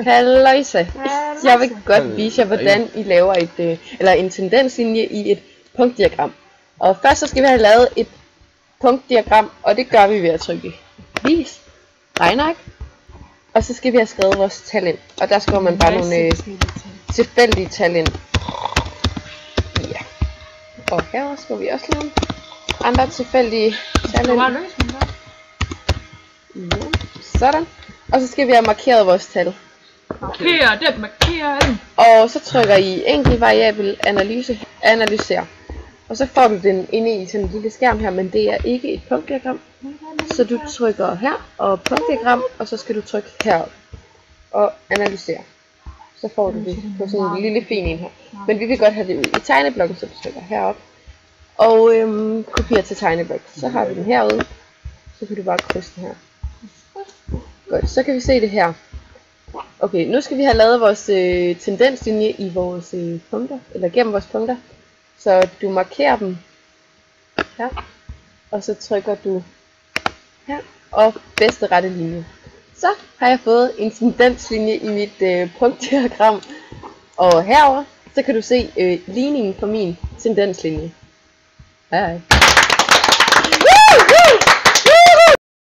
Halløjsa. Jeg vil godt vise jer, hvordan I laver en tendenslinje i et punktdiagram. Og først så skal vi have lavet et punktdiagram, og det gør vi ved at trykke vis, regneark. Og så skal vi have skrevet vores tal ind. Og der skriver man bare nogle tilfældige tal ind. Ja. Og herovre skal vi også lave andre tilfældige tal ind. Ja. Sådan. Og så skal vi have markeret vores tal. Markere den. Og så trykker I enkelt variabel analyser. Og så får du den inde i sådan en lille skærm her, men det er ikke et punktdiagram. Så du trykker her og punktdiagram, og så skal du trykke herop og analysere. Så får du det på sådan en lille fin en her. Men vi vil godt have det ud i tegneblokken, så du trykker herop og kopierer til tegneblok. Så har vi den herude. Så kan du bare krydse den her. Godt, så kan vi se det her. Okay, nu skal vi have lavet vores tendenslinje i vores punkter, eller gennem vores punkter. Så du markerer dem her, og så trykker du her, og bedste rette linje. Så har jeg fået en tendenslinje i mit punktdiagram, og herover så kan du se ligningen på min tendenslinje. Hej.